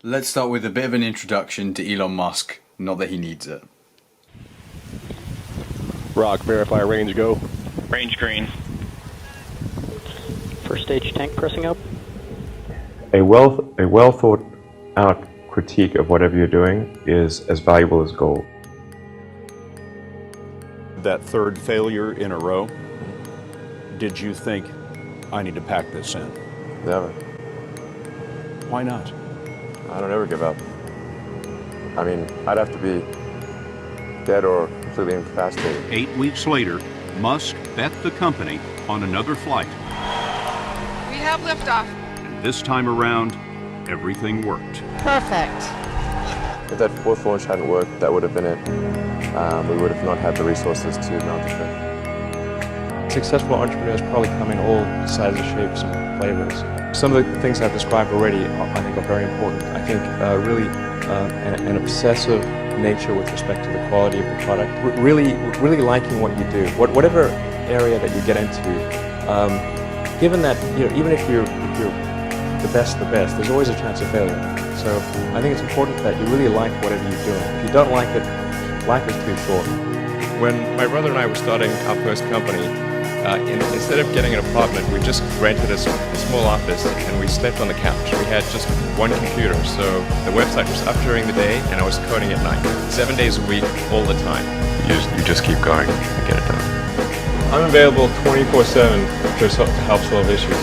Let's start with a bit of an introduction to Elon Musk, not that he needs it. Rock, verify range, go. Range green. First stage tank pressing up. A well thought out critique of whatever you're doing is as valuable as gold. That third failure in a row, did you think, I need to pack this in? Never. Why not? I don't ever give up. I mean, I'd have to be dead or completely incapacitated. 8 weeks later, Musk bet the company on another flight. We have liftoff. And this time around, everything worked. Perfect. If that fourth launch hadn't worked, that would have been it. We would have not had the resources to mount the ship. Successful entrepreneurs probably come in all sizes, shapes, and flavors. Some of the things I've described already, I think, are very important. I think really an obsessive nature with respect to the quality of the product. Really liking what you do, whatever area that you get into. Given that, even if you're the best, there's always a chance of failure. So I think it's important that you really like whatever you're doing. If you don't like it, life is too short. When my brother and I were starting our first company, instead of getting an apartment, we just rented a small office and we slept on the couch. We had just one computer, so the website was up during the day and I was coding at night. 7 days a week, all the time. You just keep going and get it done. I'm available 24/7 to help solve issues.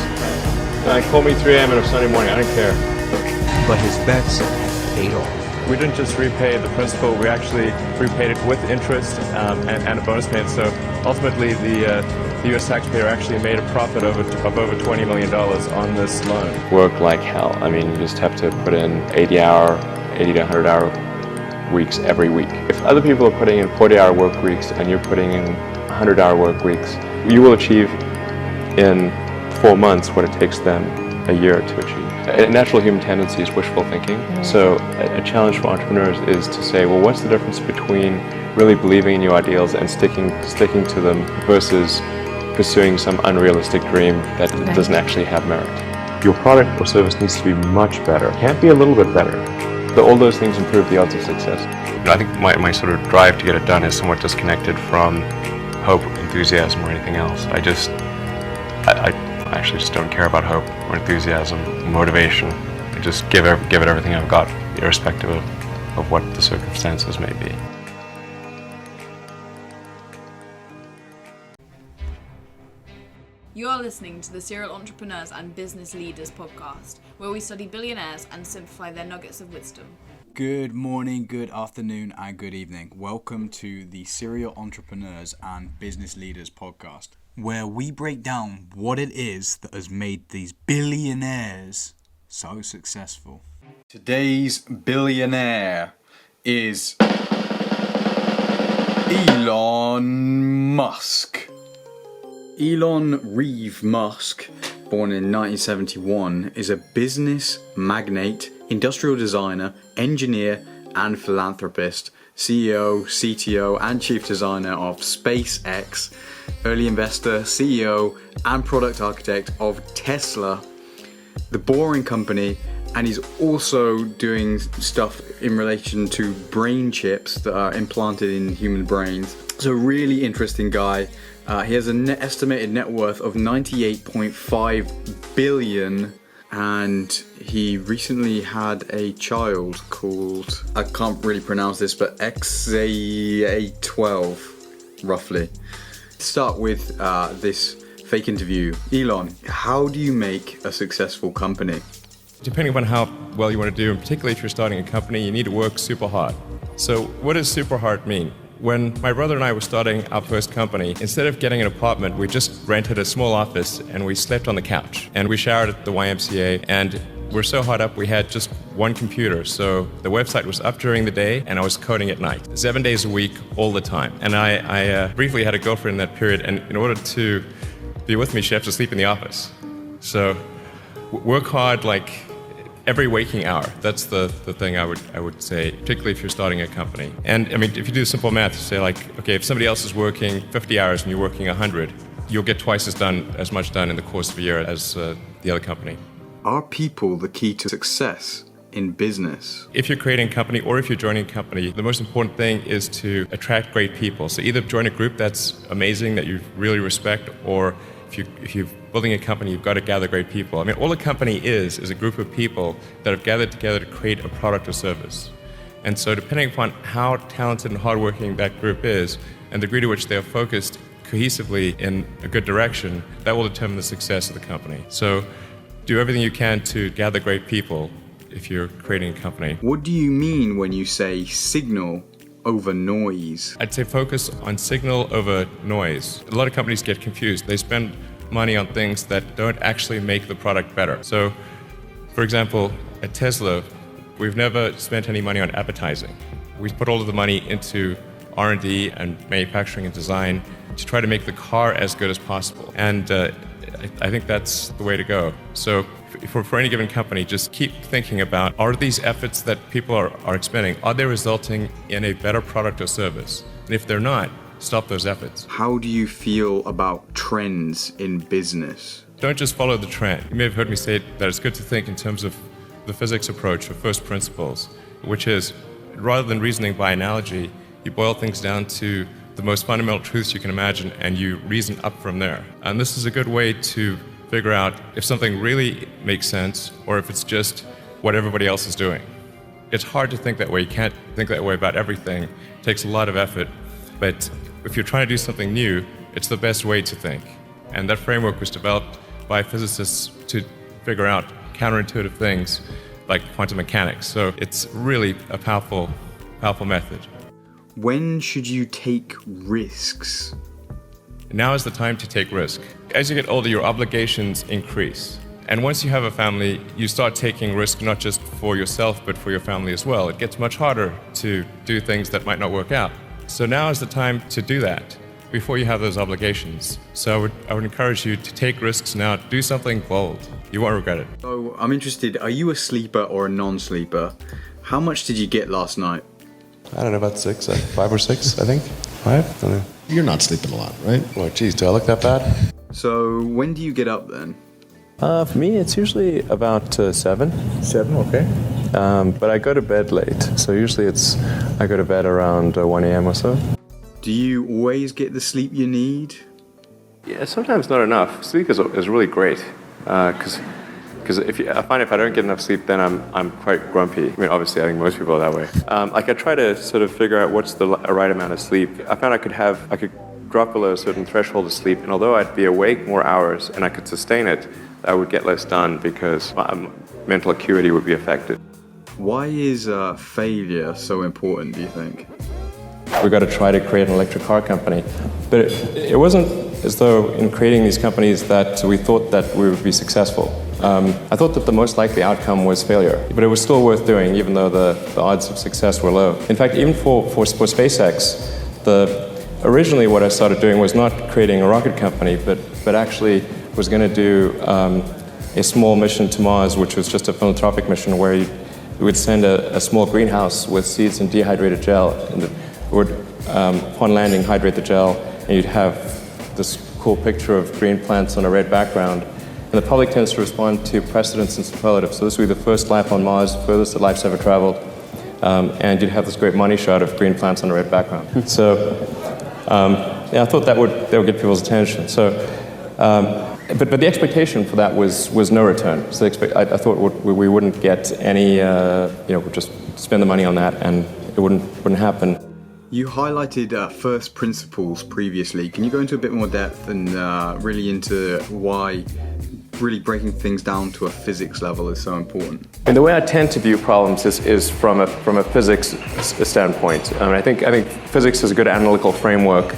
Call me 3 a.m. on a Sunday morning, I don't care. But his bets paid off. We didn't just repay the principal, we actually repaid it with interest and a bonus payment. So ultimately the U.S. taxpayer actually made a profit of over $20 million on this loan. Work like hell. I mean, you just have to put in 80 to 100 hour weeks every week. If other people are putting in 40-hour work weeks and you're putting in 100-hour work weeks, you will achieve in 4 months what it takes them a year to achieve. A natural human tendency is wishful thinking. So a challenge for entrepreneurs is to say, well, what's the difference between really believing in your ideals and sticking to them versus pursuing some unrealistic dream that doesn't actually have merit? Your product or service needs to be much better. It can't be a little bit better. All those things improve the odds of success. I think my sort of drive to get it done is somewhat disconnected from hope, enthusiasm, or anything else. I actually just don't care about hope or enthusiasm, motivation. I just give it everything I've got, irrespective of what the circumstances may be. You are listening to the Serial Entrepreneurs and Business Leaders podcast, where we study billionaires and simplify their nuggets of wisdom. Good morning, good afternoon, and good evening. Welcome to the Serial Entrepreneurs and Business Leaders podcast, where we break down what it is that has made these billionaires so successful. Today's billionaire is Elon Musk. Elon Reeve Musk, born in 1971, is a business magnate, industrial designer, engineer, and philanthropist, CEO, CTO, and chief designer of SpaceX, early investor, CEO, and product architect of Tesla, the Boring Company, and he's also doing stuff in relation to brain chips that are implanted in human brains. It's a really interesting guy. He has an estimated net worth of 98.5 billion, and he recently had a child called, I can't really pronounce this, but XA12, roughly. Let's start with this fake interview. Elon, how do you make a successful company? Depending upon how well you want to do, and particularly if you're starting a company, you need to work super hard. So what does super hard mean? When my brother and I were starting our first company, instead of getting an apartment, we just rented a small office and we slept on the couch. And we showered at the YMCA, and we're so hot up we had just one computer. So the website was up during the day and I was coding at night. 7 days a week, all the time. And I briefly had a girlfriend in that period, and in order to be with me, she had to sleep in the office. So work hard like every waking hour. That's the thing I would say, particularly if you're starting a company. And I mean, if you do simple math, say like, okay, if somebody else is working 50 hours and you're working 100, you'll get twice as much done in the course of a year as the other company. Are people the key to success? in business? If you're creating a company or if you're joining a company, the most important thing is to attract great people. So either join a group that's amazing, that you really respect, or if you're building a company, you've got to gather great people. I mean, all a company is a group of people that have gathered together to create a product or service. And so depending upon how talented and hardworking that group is, and the degree to which they are focused cohesively in a good direction, that will determine the success of the company. So do everything you can to gather great people if you're creating a company. What do you mean when you say signal over noise? I'd say focus on signal over noise. A lot of companies get confused. They spend money on things that don't actually make the product better. So, for example, at Tesla, we've never spent any money on advertising. We put all of the money into R&D and manufacturing and design to try to make the car as good as possible. And I think that's the way to go. So for any given company, just keep thinking about, are these efforts that people are expending, are they resulting in a better product or service? And if they're not, stop those efforts. How do you feel about trends in business? Don't just follow the trend. You may have heard me say that it's good to think in terms of the physics approach or first principles, which is, rather than reasoning by analogy, you boil things down to the most fundamental truths you can imagine and you reason up from there. And this is a good way to figure out if something really makes sense or if it's just what everybody else is doing. It's hard to think that way. You can't think that way about everything. It takes a lot of effort. But if you're trying to do something new, it's the best way to think. And that framework was developed by physicists to figure out counterintuitive things like quantum mechanics. So it's really a powerful method. When should you take risks? Now is the time to take risk. As you get older, your obligations increase. And once you have a family, you start taking risk not just for yourself, but for your family as well. It gets much harder to do things that might not work out. So now is the time to do that before you have those obligations. So I would encourage you to take risks now. Do something bold. You won't regret it. So I'm interested, are you a sleeper or a non-sleeper? How much did you get last night? I don't know, about 5 or 6, I think. 5? I don't know. You're not sleeping a lot, right? Oh, geez, do I look that bad? So when do you get up then? For me, it's usually about 7. 7, okay. But I go to bed late, so usually I go to bed around 1 a.m. or so. Do you always get the sleep you need? Yeah, sometimes not enough. Sleep is really great, because I find if I don't get enough sleep, then I'm quite grumpy. I mean, obviously, I think most people are that way. Like I try to sort of figure out what's the right amount of sleep. I found I could drop below a certain threshold of sleep, and although I'd be awake more hours and I could sustain it, I would get less done because my mental acuity would be affected. Why is failure so important, do you think? We got to try to create an electric car company. But it wasn't as though in creating these companies that we thought that we would be successful. I thought that the most likely outcome was failure, but it was still worth doing even though the odds of success were low. In fact, even for SpaceX, originally what I started doing was not creating a rocket company, but actually was going to do a small mission to Mars, which was just a philanthropic mission where you would send a small greenhouse with seeds and dehydrated gel, and it would, upon landing, hydrate the gel, and you'd have this cool picture of green plants on a red background. And the public tends to respond to precedents and superlatives. So this would be the first life on Mars, furthest that life's ever traveled, and you'd have this great money shot of green plants on a red background. So, I thought that would get people's attention. So, but the expectation for that was no return. So I thought we wouldn't get any, we'd just spend the money on that, and it wouldn't happen. You highlighted first principles previously. Can you go into a bit more depth and really into why really breaking things down to a physics level is so important? And the way I tend to view problems is from a physics standpoint. I think physics is a good analytical framework,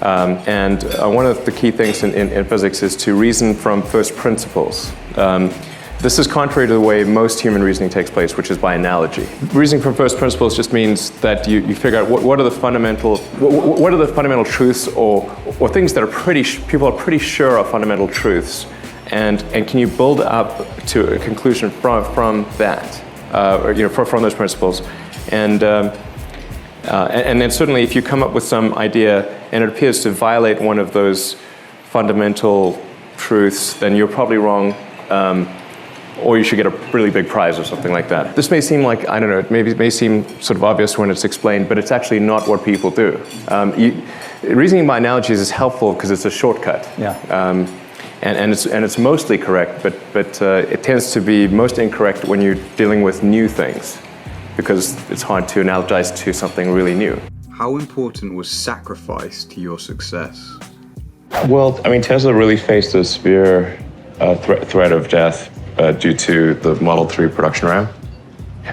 and one of the key things in physics is to reason from first principles. This is contrary to the way most human reasoning takes place, which is by analogy. Reasoning from first principles just means that you figure out what are the fundamental truths or things that people are pretty sure are fundamental truths, and can you build up to a conclusion from that, from those principles, and then certainly if you come up with some idea and it appears to violate one of those fundamental truths, then you're probably wrong. or you should get a really big prize or something like that. This may seem like, I don't know, it may seem sort of obvious when it's explained, but it's actually not what people do. Reasoning by analogies is helpful because it's a shortcut. Yeah. And it's mostly correct, but it tends to be most incorrect when you're dealing with new things, because it's hard to analogize to something really new. How important was sacrifice to your success? Well, I mean, Tesla really faced a severe threat of death due to the Model 3 production RAM.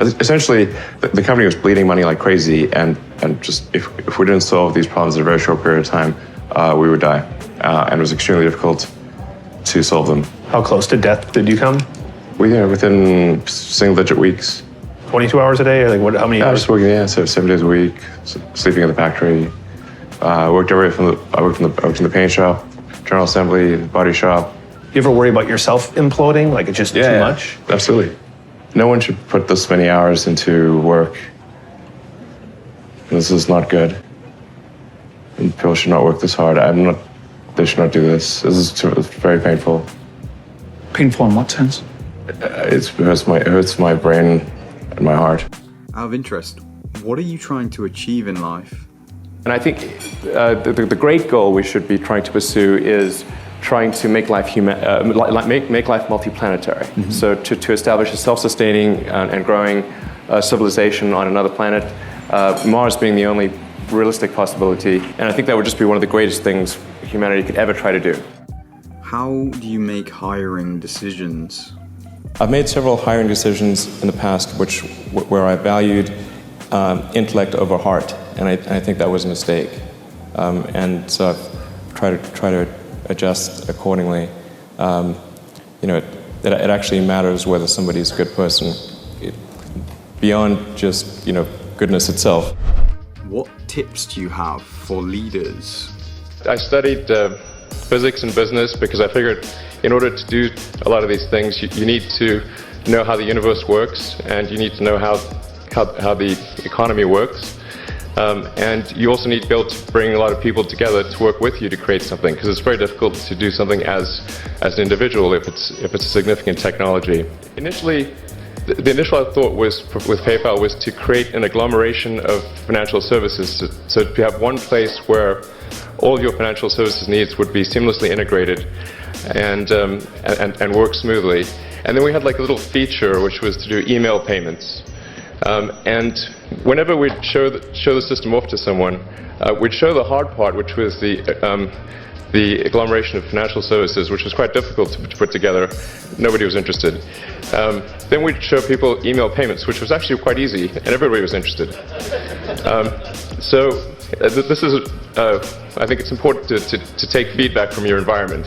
Essentially, the company was bleeding money like crazy, and just if we didn't solve these problems in a very short period of time, we would die. And it was extremely difficult to solve them. How close to death did you come? Within single-digit weeks. 22 hours a day, or like what? How many I hours? was working, so 7 days a week, sleeping in the factory. I worked in the paint shop, general assembly, body shop. You ever worry about yourself imploding? Like it's just too much? Absolutely. No one should put this many hours into work. This is not good. And people should not work this hard. They should not do this. This is very painful. Painful in what sense? It hurts my brain and my heart. Out of interest, what are you trying to achieve in life? And I think the great goal we should be trying to pursue is trying to make life make life multiplanetary. Mm-hmm. So to establish a self-sustaining and growing civilization on another planet, Mars being the only realistic possibility. And I think that would just be one of the greatest things humanity could ever try to do. How do you make hiring decisions? I've made several hiring decisions in the past where I valued intellect over heart, and I think that was a mistake. And so I've tried to adjust accordingly. It actually matters whether somebody's a good person beyond just goodness itself. What tips do you have for leaders? I studied physics and business because I figured in order to do a lot of these things, you need to know how the universe works, and you need to know how the economy works. And you also need to be able to bring a lot of people together to work with you to create something, because it's very difficult to do something as an individual if it's a significant technology. Initially, the initial thought with PayPal was to create an agglomeration of financial services, so to have one place where all of your financial services needs would be seamlessly integrated and work smoothly. And then we had like a little feature which was to do email payments. And whenever we'd show the system off to someone, we'd show the hard part, which was the agglomeration of financial services, which was quite difficult to put together. Nobody was interested. Then we'd show people email payments, which was actually quite easy, and everybody was interested. So this is, I think it's important to take feedback from your environment.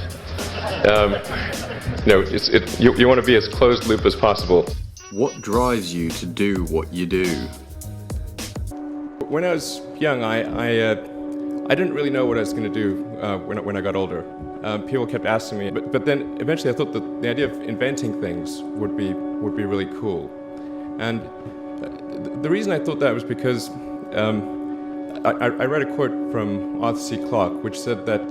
You want to be as closed loop as possible. What drives you to do what you do? When I was young, I didn't really know what I was going to do when I got older. People kept asking me, but then eventually I thought that the idea of inventing things would be really cool. And the reason I thought that was because I read a quote from Arthur C. Clarke, which said that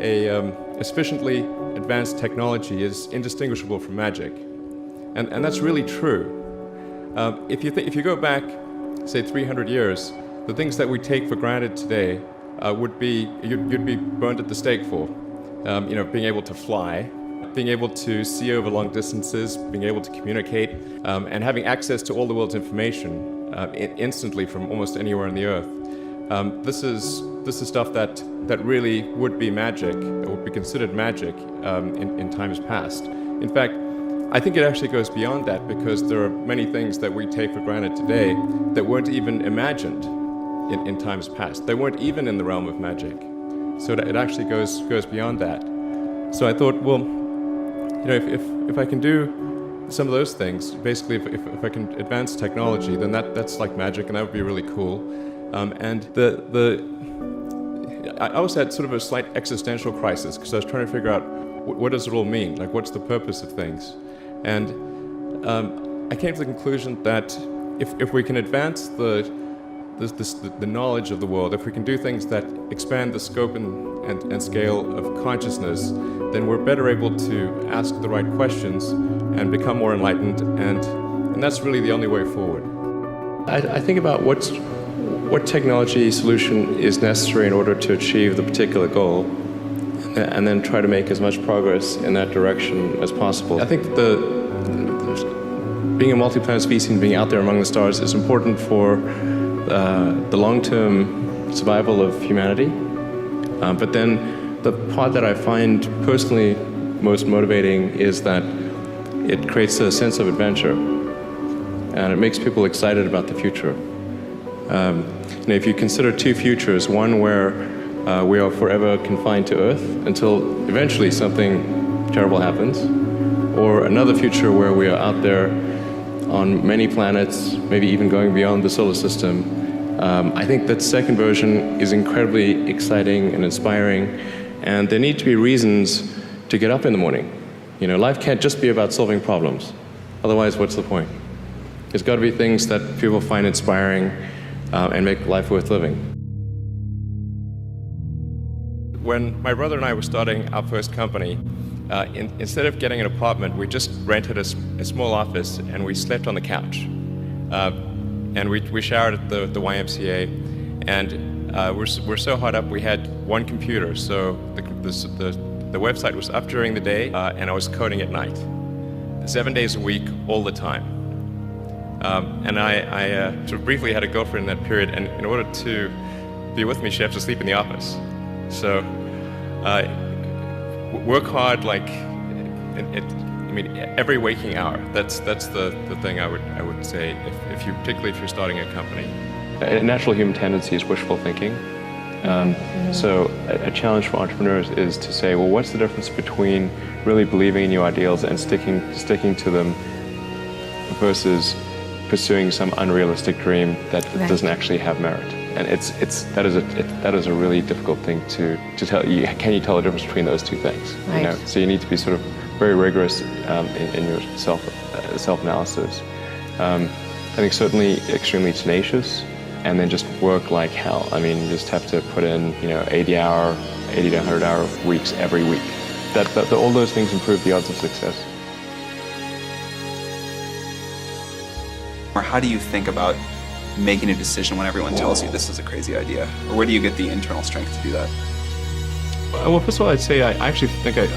a sufficiently advanced technology is indistinguishable from magic. And that's really true. If you go back, say 300 years, the things that we take for granted today you'd be burned at the stake for. Being able to fly, being able to see over long distances, being able to communicate, and having access to all the world's information instantly from almost anywhere on the earth. This is stuff that really would be magic, or would be considered magic in times past. In fact, I think it actually goes beyond that, because there are many things that we take for granted today that weren't even imagined in times past. They weren't even in the realm of magic. So it actually goes beyond that. So I thought, well, if I can do some of those things, basically if I can advance technology, then that's like magic, and that would be really cool. And I also had sort of a slight existential crisis, because I was trying to figure out what does it all mean? Like, what's the purpose of things? And I came to the conclusion that if we can advance the the knowledge of the world, if we can do things that expand the scope and scale of consciousness, then we're better able to ask the right questions and become more enlightened, and that's really the only way forward. I think about what technology solution is necessary in order to achieve the particular goal, and then try to make as much progress in that direction as possible. I think being a multi-planet species and being out there among the stars is important for the long-term survival of humanity. But then the part that I find personally most motivating is that it creates a sense of adventure, and it makes people excited about the future. If you consider two futures, one where we are forever confined to Earth until eventually something terrible happens, or another future where we are out there on many planets, maybe even going beyond the solar system, I think that second version is incredibly exciting and inspiring, and there need to be reasons to get up in the morning. Life can't just be about solving problems. Otherwise, what's the point? There's got to be things that people find inspiring and make life worth living. When my brother and I were starting our first company, instead of getting an apartment, we just rented a small office and we slept on the couch. And we showered at the YMCA, and we're so hot up we had one computer, so the website was up during the day and I was coding at night, 7 days a week, all the time. And I sort of briefly had a girlfriend in that period, and in order to be with me, she had to sleep in the office. So work hard, like every waking hour. That's the thing I would say, particularly if you're starting a company. A natural human tendency is wishful thinking. So a challenge for entrepreneurs is to say, well, what's the difference between really believing in your ideals and sticking to them versus pursuing some unrealistic dream that doesn't actually have merit? And that is a really difficult thing to tell you. Can you tell the difference between those two things? Right. So you need to be sort of very rigorous in your self-analysis. I think certainly extremely tenacious, and then just work like hell. You just have to put in 80 to 100 hour weeks every week. All those things improve the odds of success. Or how do you think about making a decision when everyone tells you this is a crazy idea? Or where do you get the internal strength to do that? Well, first of all, I'd say I actually think I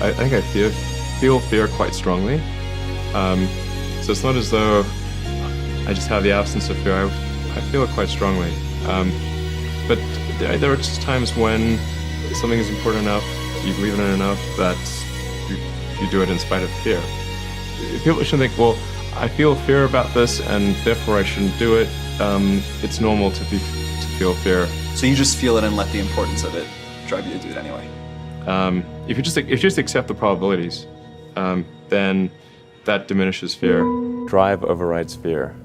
feel fear quite strongly. So it's not as though I just have the absence of fear. I feel it quite strongly. But there are just times when something is important enough, you believe in it enough, that you do it in spite of fear. People shouldn't think, well, I feel fear about this and therefore I shouldn't do it. It's normal to feel fear. So you just feel it and let the importance of it drive you to do it anyway? If you just accept the probabilities, then that diminishes fear. Drive overrides fear.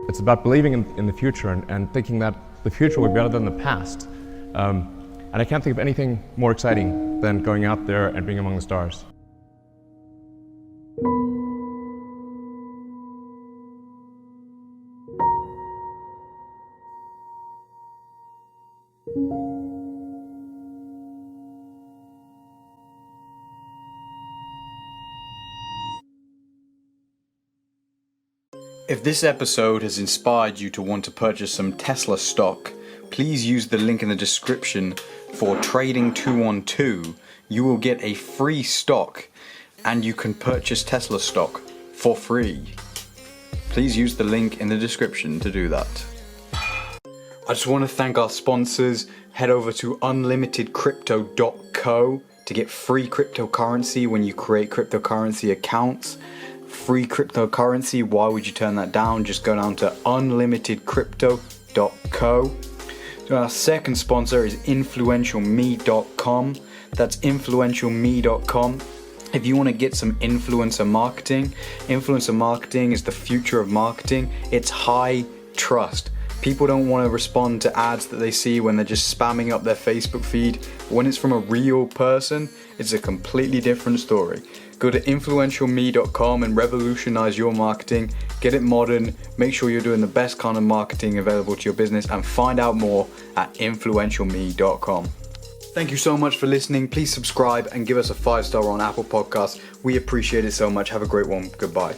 It's about believing in the future and thinking that the future will be better than the past. And I can't think of anything more exciting than going out there and being among the stars. If this episode has inspired you to want to purchase some Tesla stock, please use the link in the description for Trading 212. You will get a free stock and you can purchase Tesla stock for free. Please use the link in the description to do that. I just want to thank our sponsors. Head over to unlimitedcrypto.co to get free cryptocurrency when you create cryptocurrency accounts. Free cryptocurrency, why would you turn that down? Just go down to unlimitedcrypto.co. So our second sponsor is influentialme.com. That's influentialme.com. If you want to get some influencer marketing is the future of marketing. It's high trust. People don't want to respond to ads that they see when they're just spamming up their Facebook feed. When it's from a real person, it's a completely different story. Go to influentialme.com and revolutionize your marketing. Get it modern, make sure you're doing the best kind of marketing available to your business, and find out more at influentialme.com. Thank you so much for listening. Please subscribe and give us a 5-star on Apple Podcasts. We appreciate it so much. Have a great one. Goodbye.